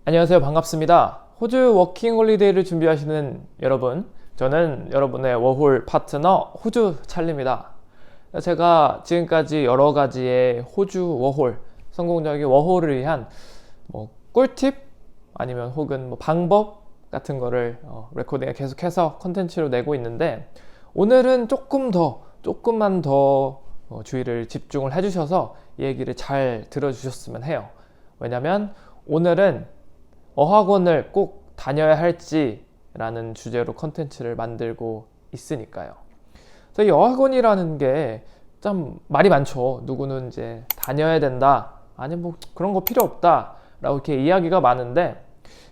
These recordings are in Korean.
안녕하세요. 반갑습니다. 호주 워킹홀리데이를 준비하시는 여러분, 저는 여러분의 워홀 파트너 호주 찰리입니다. 제가 지금까지 여러 가지의 호주 워홀, 성공적인 워홀을 위한 꿀팁 아니면 혹은 방법 같은 거를 레코딩에 계속해서 컨텐츠로 내고 있는데, 오늘은 조금만 더 주의를 집중을 해주셔서 이 얘기를 잘 들어주셨으면 해요. 왜냐면 오늘은 어학원을 꼭 다녀야 할지 라는 주제로 컨텐츠를 만들고 있으니까요. 그래서 이 어학원이라는 게 참 말이 많죠. 누구는 이제 다녀야 된다, 아니 그런 거 필요 없다 라고 이렇게 이야기가 많은데,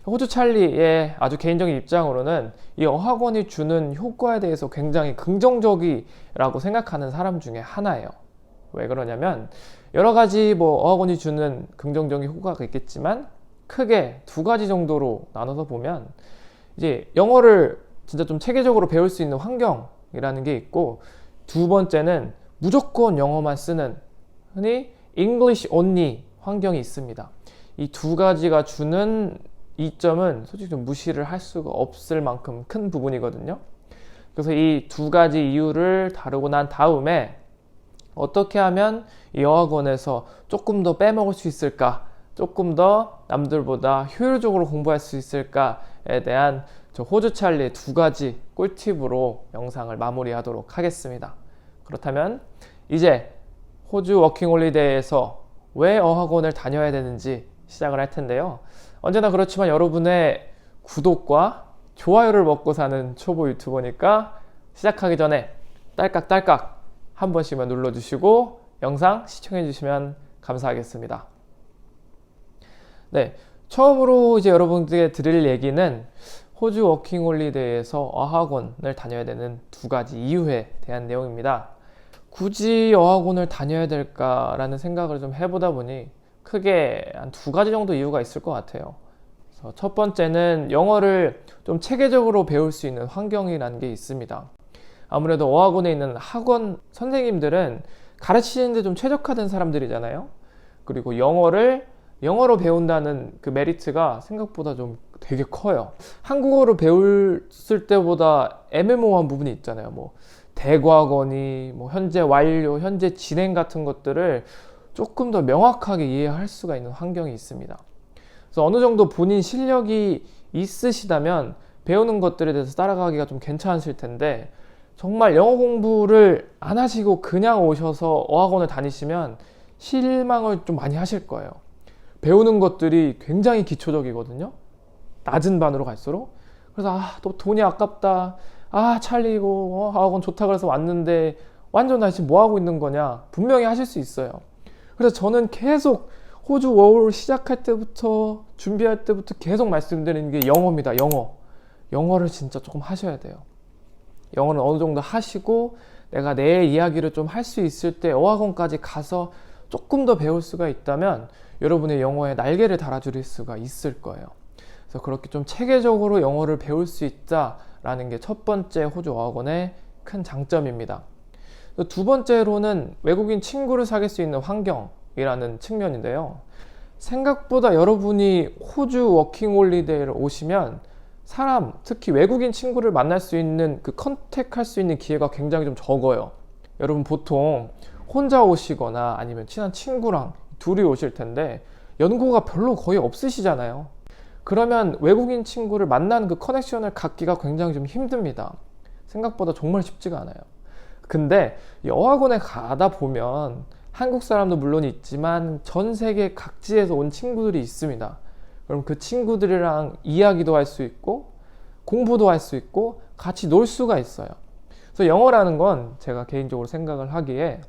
호주 찰리의 아주 개인적인 입장으로는 이 어학원이 주는 효과에 대해서 굉장히 긍정적이라고 생각하는 사람 중에 하나예요. 왜 그러냐면, 여러 가지 어학원이 주는 긍정적인 효과가 있겠지만 크게 두 가지 정도로 나눠서 보면, 이제 영어를 진짜 좀 체계적으로 배울 수 있는 환경이라는 게 있고, 두 번째는 무조건 영어만 쓰는, 흔히 English only 환경이 있습니다. 이 두 가지가 주는 이점은 솔직히 좀 무시를 할 수가 없을 만큼 큰 부분이거든요. 그래서 이 두 가지 이유를 다루고 난 다음에 어떻게 하면 이 어학원에서 조금 더 빼먹을 수 있을까, 조금 더 남들보다 효율적으로 공부할 수 있을까에 대한 저 호주 찰리의 두 가지 꿀팁으로 영상을 마무리하도록 하겠습니다. 그렇다면 이제 호주 워킹홀리데이에서 왜 어학원을 다녀야 되는지 시작을 할 텐데요. 언제나 그렇지만 여러분의 구독과 좋아요를 먹고 사는 초보 유튜버니까 시작하기 전에 딸깍딸깍 한 번씩만 눌러주시고 영상 시청해주시면 감사하겠습니다. 네, 처음으로 이제 여러분들께 드릴 얘기는 호주 워킹홀리데이에서 어학원을 다녀야 되는 두 가지 이유에 대한 내용입니다. 굳이 어학원을 다녀야 될까라는 생각을 좀 해보다 보니 크게 한 두 가지 정도 이유가 있을 것 같아요. 그래서 첫 번째는 영어를 좀 체계적으로 배울 수 있는 환경이라는 게 있습니다. 아무래도 어학원에 있는 학원 선생님들은 가르치는데 좀 최적화된 사람들이잖아요. 그리고 영어로 배운다는 그 메리트가 생각보다 좀 되게 커요. 한국어로 배웠을 때보다 애매모호한 부분이 있잖아요. 대과거니, 현재 완료, 현재 진행 같은 것들을 조금 더 명확하게 이해할 수가 있는 환경이 있습니다. 그래서 어느 정도 본인 실력이 있으시다면 배우는 것들에 대해서 따라가기가 좀 괜찮으실 텐데, 정말 영어 공부를 안 하시고 그냥 오셔서 어학원을 다니시면 실망을 좀 많이 하실 거예요. 배우는 것들이 굉장히 기초적이거든요. 낮은 반으로 갈수록. 그래서 또 돈이 아깝다. 찰리 이거 어학원 좋다 그래서 왔는데 완전 나 지금 뭐 하고 있는 거냐, 분명히 하실 수 있어요. 그래서 저는 계속 호주 워홀 시작할 때부터, 준비할 때부터 계속 말씀드리는 게 영어입니다. 영어를 진짜 조금 하셔야 돼요. 영어는 어느 정도 하시고 내가 내 이야기를 좀 할 수 있을 때 어학원까지 가서 조금 더 배울 수가 있다면 여러분의 영어에 날개를 달아줄 수가 있을 거예요. 그래서 그렇게 좀 체계적으로 영어를 배울 수 있다라는 게 첫 번째 호주 어학원의 큰 장점입니다. 두 번째로는 외국인 친구를 사귈 수 있는 환경이라는 측면인데요. 생각보다 여러분이 호주 워킹홀리데이를 오시면 특히 외국인 친구를 만날 수 있는, 컨택할 수 있는 기회가 굉장히 좀 적어요. 여러분 보통 혼자 오시거나 아니면 친한 친구랑 둘이 오실 텐데 연고가 별로 거의 없으시잖아요. 그러면 외국인 친구를 만나는 그 커넥션을 갖기가 굉장히 좀 힘듭니다. 생각보다 정말 쉽지가 않아요. 근데 이 어학원에 가다 보면 한국 사람도 물론 있지만 전 세계 각지에서 온 친구들이 있습니다. 그럼 그 친구들이랑 이야기도 할 수 있고 공부도 할 수 있고 같이 놀 수가 있어요. 그래서 영어라는 건 제가 개인적으로 생각을 하기에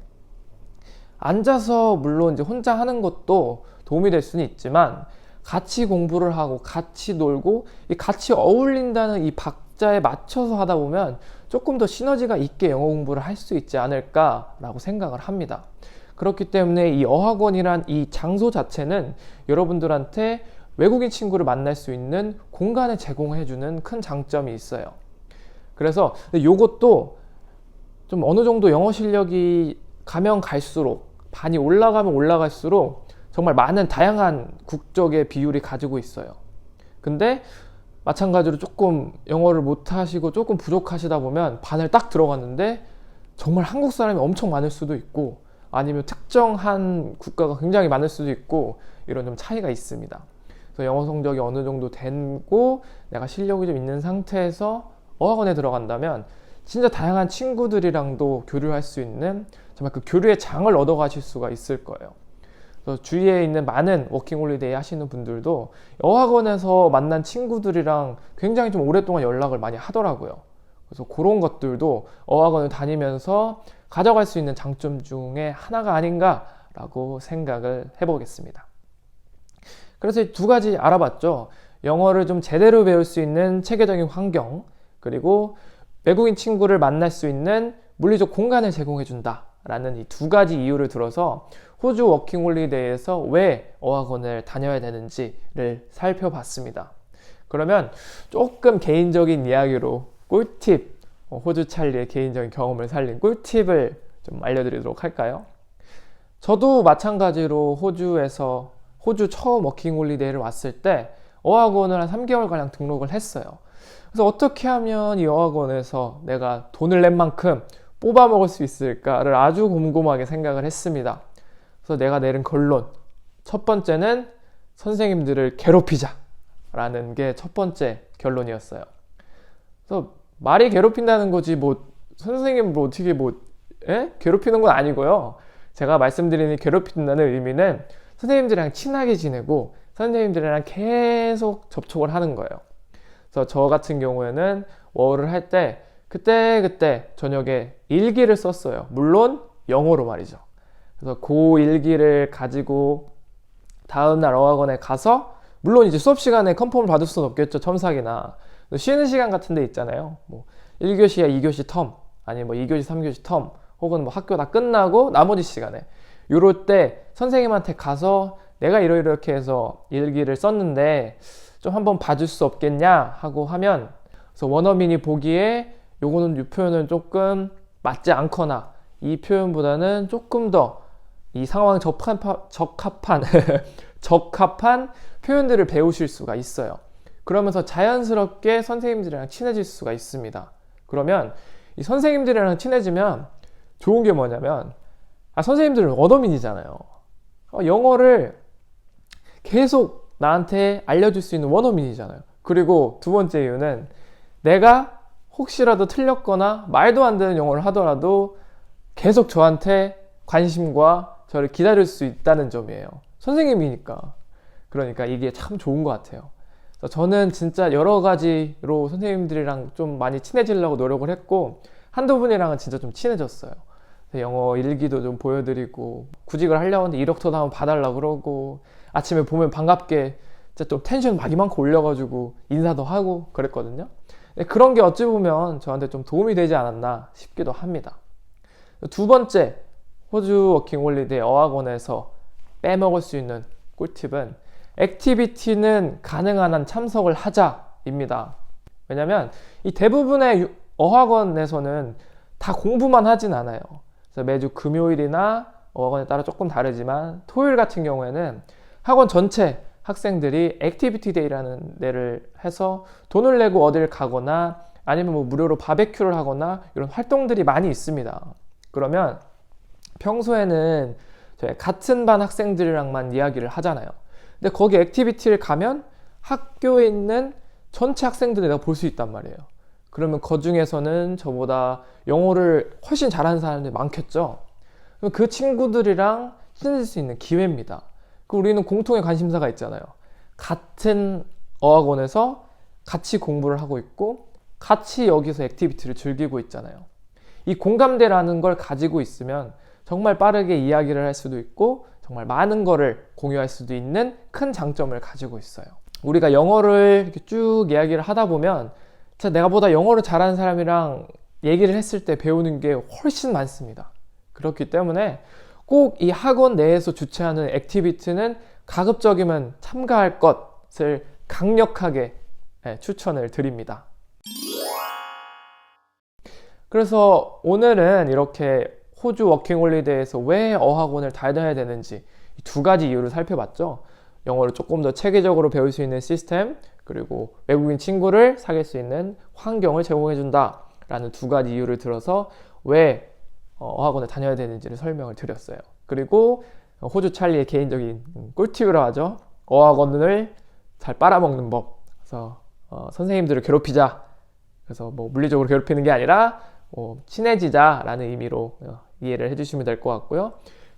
앉아서 물론 이제 혼자 하는 것도 도움이 될 수는 있지만, 같이 공부를 하고 같이 놀고 같이 어울린다는 이 박자에 맞춰서 하다 보면 조금 더 시너지가 있게 영어 공부를 할 수 있지 않을까라고 생각을 합니다. 그렇기 때문에 이 어학원이란 이 장소 자체는 여러분들한테 외국인 친구를 만날 수 있는 공간을 제공해주는 큰 장점이 있어요. 그래서 이것도 좀 어느 정도 영어 실력이 가면 갈수록, 반이 올라가면 올라갈수록 정말 많은 다양한 국적의 비율이 가지고 있어요. 근데 마찬가지로 조금 영어를 못하시고 조금 부족하시다 보면 반을 딱 들어갔는데 정말 한국 사람이 엄청 많을 수도 있고 아니면 특정한 국가가 굉장히 많을 수도 있고 이런 좀 차이가 있습니다. 그래서 영어 성적이 어느 정도 되고 내가 실력이 좀 있는 상태에서 어학원에 들어간다면 진짜 다양한 친구들이랑도 교류할 수 있는 정말 그 교류의 장을 얻어가실 수가 있을 거예요. 그래서 주위에 있는 많은 워킹홀리데이 하시는 분들도 어학원에서 만난 친구들이랑 굉장히 좀 오랫동안 연락을 많이 하더라고요. 그래서 그런 것들도 어학원을 다니면서 가져갈 수 있는 장점 중에 하나가 아닌가라고 생각을 해보겠습니다. 그래서 이 두 가지 알아봤죠. 영어를 좀 제대로 배울 수 있는 체계적인 환경, 그리고 외국인 친구를 만날 수 있는 물리적 공간을 제공해준다 라는 이 두 가지 이유를 들어서 호주 워킹홀리데이에서 왜 어학원을 다녀야 되는지를 살펴봤습니다. 그러면 조금 개인적인 이야기로 꿀팁, 호주 찰리의 개인적인 경험을 살린 꿀팁을 좀 알려드리도록 할까요? 저도 마찬가지로 호주 처음 워킹홀리데이를 왔을 때 어학원을 한 3개월가량 등록을 했어요. 그래서 어떻게 하면 이 어학원에서 내가 돈을 낸 만큼 뽑아 먹을 수 있을까를 아주 곰곰하게 생각을 했습니다. 그래서 내가 내린 결론, 첫 번째는 선생님들을 괴롭히자 라는 게 첫 번째 결론이었어요. 그래서 말이 괴롭힌다는 거지 선생님 어떻게 괴롭히는 건 아니고요. 제가 말씀드리는 괴롭힌다는 의미는 선생님들이랑 친하게 지내고 선생님들이랑 계속 접촉을 하는 거예요. 그래서 저 같은 경우에는 워홀을 할 때 그때 저녁에 일기를 썼어요. 물론 영어로 말이죠. 그래서 그 일기를 가지고 다음날 어학원에 가서 물론 이제 수업 시간에 컨펌을 받을 수는 없겠죠. 첨삭이나 쉬는 시간 같은 데 있잖아요. 1교시야 2교시 텀, 아니 2교시 3교시 텀, 혹은 학교 다 끝나고 나머지 시간에 요럴 때 선생님한테 가서 내가 이렇게 해서 일기를 썼는데 좀 한번 봐줄 수 없겠냐 하고 하면, 그래서 원어민이 보기에 요거는 이 표현은 조금 맞지 않거나 이 표현보다는 조금 더 이 상황에 적합한 적합한 표현들을 배우실 수가 있어요. 그러면서 자연스럽게 선생님들이랑 친해질 수가 있습니다. 그러면 이 선생님들이랑 친해지면 좋은 게 뭐냐면 선생님들은 원어민이잖아요. 영어를 계속 나한테 알려줄 수 있는 원어민이잖아요. 그리고 두 번째 이유는 내가 혹시라도 틀렸거나 말도 안 되는 영어를 하더라도 계속 저한테 관심과 저를 기다릴 수 있다는 점이에요. 선생님이니까. 그러니까 이게 참 좋은 것 같아요. 저는 진짜 여러 가지로 선생님들이랑 좀 많이 친해지려고 노력을 했고 한두 분이랑은 진짜 좀 친해졌어요. 영어 일기도 좀 보여드리고 구직을 하려고 하는데 이력서도 한번 봐달라고 그러고 아침에 보면 반갑게 진짜 좀 텐션 막 이만큼 올려가지고 인사도 하고 그랬거든요. 그런 게 어찌 보면 저한테 좀 도움이 되지 않았나 싶기도 합니다. 두 번째, 호주 워킹홀리데이 어학원에서 빼먹을 수 있는 꿀팁은 액티비티는 가능한 한 참석을 하자입니다. 왜냐면 이 대부분의 어학원에서는 다 공부만 하진 않아요. 그래서 매주 금요일이나 어학원에 따라 조금 다르지만 토요일 같은 경우에는 학원 전체 학생들이 액티비티 데이라는 데를 해서 돈을 내고 어딜 가거나 아니면 무료로 바베큐를 하거나 이런 활동들이 많이 있습니다. 그러면 평소에는 저희 같은 반 학생들이랑만 이야기를 하잖아요. 근데 거기 액티비티를 가면 학교에 있는 전체 학생들을 내가 볼 수 있단 말이에요. 그러면 그 중에서는 저보다 영어를 훨씬 잘하는 사람들이 많겠죠. 그럼 그 친구들이랑 친해질 수 있는 기회입니다. 우리는 공통의 관심사가 있잖아요. 같은 어학원에서 같이 공부를 하고 있고 같이 여기서 액티비티를 즐기고 있잖아요. 이 공감대라는 걸 가지고 있으면 정말 빠르게 이야기를 할 수도 있고 정말 많은 거를 공유할 수도 있는 큰 장점을 가지고 있어요. 우리가 영어를 이렇게 쭉 이야기를 하다 보면 진짜 내가 보다 영어를 잘하는 사람이랑 얘기를 했을 때 배우는 게 훨씬 많습니다. 그렇기 때문에 꼭 이 학원 내에서 주최하는 액티비티는 가급적이면 참가할 것을 강력하게 추천을 드립니다. 그래서 오늘은 이렇게 호주 워킹홀리데이에서 왜 어학원을 다녀야 되는지 두 가지 이유를 살펴봤죠. 영어를 조금 더 체계적으로 배울 수 있는 시스템, 그리고 외국인 친구를 사귈 수 있는 환경을 제공해준다 라는 두 가지 이유를 들어서 왜 어학원을 다녀야 되는지를 설명을 드렸어요. 그리고 호주 찰리의 개인적인 꿀팁이라 하죠. 어학원을 잘 빨아먹는 법. 그래서 선생님들을 괴롭히자. 그래서 뭐 물리적으로 괴롭히는 게 아니라 친해지자라는 의미로 이해를 해주시면 될 것 같고요.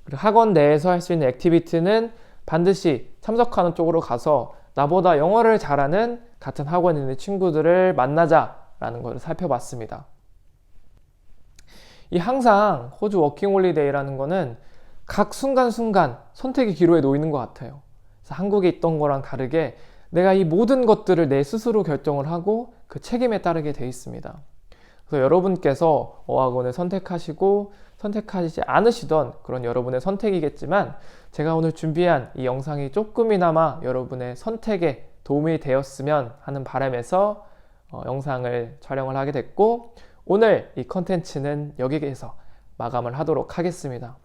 그리고 학원 내에서 할 수 있는 액티비티는 반드시 참석하는 쪽으로 가서 나보다 영어를 잘하는 같은 학원에 있는 친구들을 만나자라는 것을 살펴봤습니다. 이 항상 호주 워킹홀리데이라는 거는 각 순간순간 선택의 기로에 놓이는 것 같아요. 그래서 한국에 있던 거랑 다르게 내가 이 모든 것들을 내 스스로 결정을 하고 그 책임에 따르게 돼 있습니다. 그래서 여러분께서 어학원을 선택하시고 선택하지 않으시던 그런 여러분의 선택이겠지만 제가 오늘 준비한 이 영상이 조금이나마 여러분의 선택에 도움이 되었으면 하는 바람에서 영상을 촬영을 하게 됐고 오늘 이 컨텐츠는 여기에서 마감을 하도록 하겠습니다.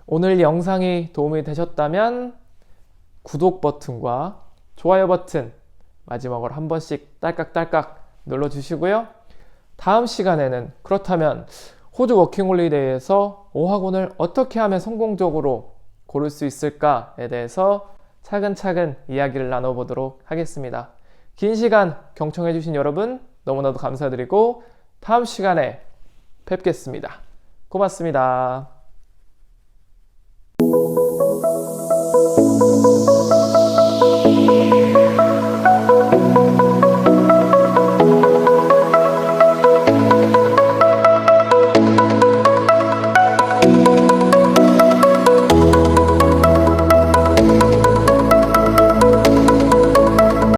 오늘 영상이 도움이 되셨다면 구독 버튼과 좋아요 버튼 마지막으로 한 번씩 딸깍딸깍 눌러주시고요. 다음 시간에는 그렇다면 호주 워킹홀리데이에서 어학원을 어떻게 하면 성공적으로 고를 수 있을까에 대해서 차근차근 이야기를 나눠보도록 하겠습니다. 긴 시간 경청해주신 여러분 너무나도 감사드리고 다음 시간에 뵙겠습니다. 고맙습니다.